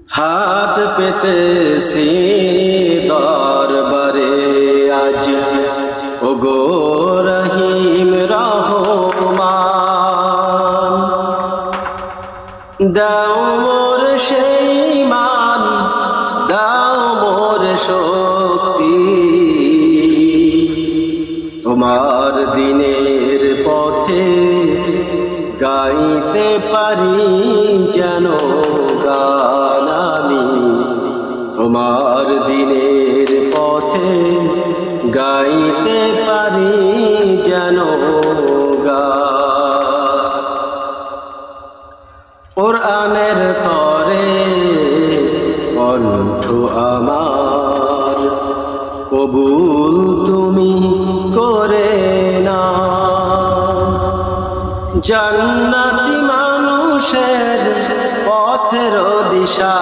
হাত পেতেছি দরবারে আজ, ওগো রহিম রহমান। দাও মোর সেই মান, দাও মোর শক্তি, তোমার দিনের পথে গাইতে পারি যেন গান আমি। তোমার দিনের পথে গাইতে পারি যেন গান। কোরআনের তরে কণ্ঠ আমার কবুল তুমি করে না। জান্নাতি মানুষের পথের দিশা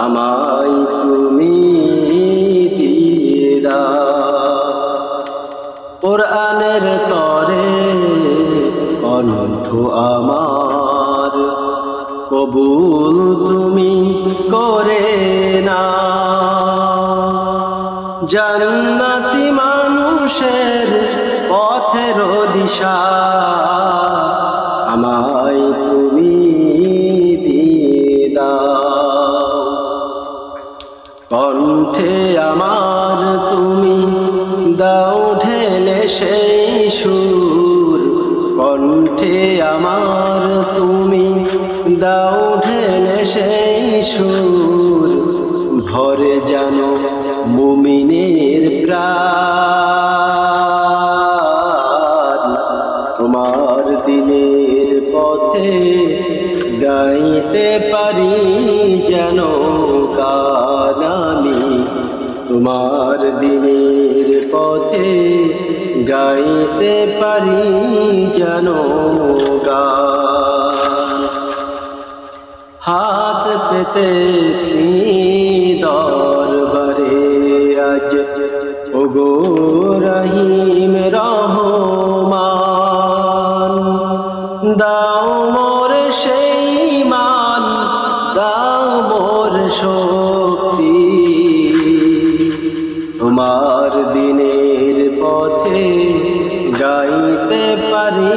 আমায় তুমি দিয়ে দাও। কোরআনের তরে কণ্ঠ আমার কবুল তুমি করে না। জান্নাতি মানুষের পথের দিশা আমায় তুমি দিয়ে দাও। কণ্ঠে আমার তুমি দাও ঢেলে সেই সুর, কণ্ঠে আমার তুমি দাও ঢেলে সেই সুর, ভরে যেন মুমিনের প্রাণ। তোমার দিনের পথে গাইতে পারি যেন গান আমি। তোমার দিনের পথে গাইতে পারি যেন গান। হাত পেতেছি দরবারে আজ, ওগো রহিম রহমান। দাও মোর সেই মান, দাও মোর শক্তি, তোমার দিনের পথে গাইতে পারি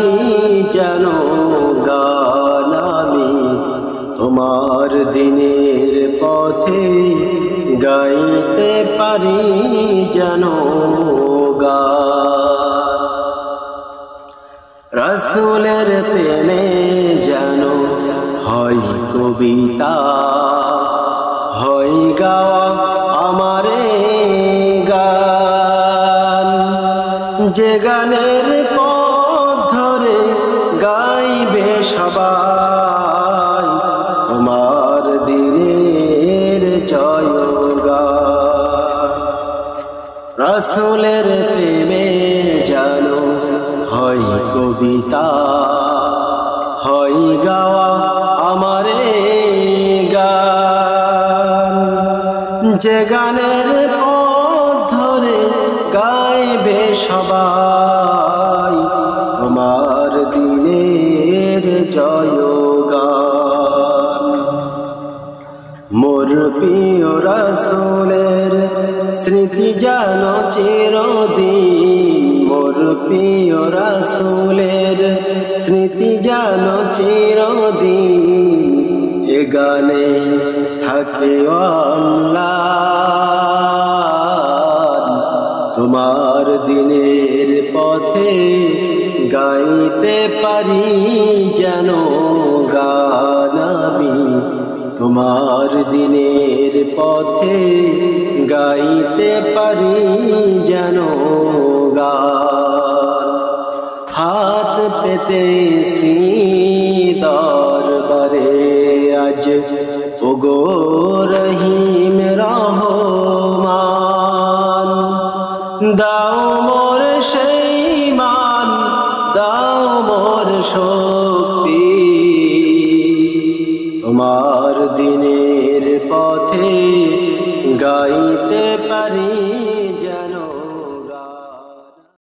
যেন গান আমি। তোমার দিনের পথে গাইতে পারি যেন গান। রাসূলের প্রেমে যেন হয় কবিতা, হয় গাওয়া আমারে গান। যে গানের পথ ধরে গাইবে সবাই, তোমার দিনের জয়গান। রাসূলের প্রেমে যেন হয় কবিতা, হয় গাওয়া আমারে গান। যে গানের পথ ধরে গাইবে সবাই, তোমার দিনের জয়গান। মোর প্রিয় রাসূলের স্মৃতি যেন চিরদিন, মোর প্রিয় রাসূলের স্মৃতি যেন চিরদিন। এ গানে থাকে অম্লান, তোমার দিনের পথে গাইতে পারি যেন গান আমি। তোমার দিনের পথে গাইতে পারি যেন গান। হাত পেতেছি দরবারে আজ, ওগো রহিম রহমান। দাও মোর সেই মান, দাও মোর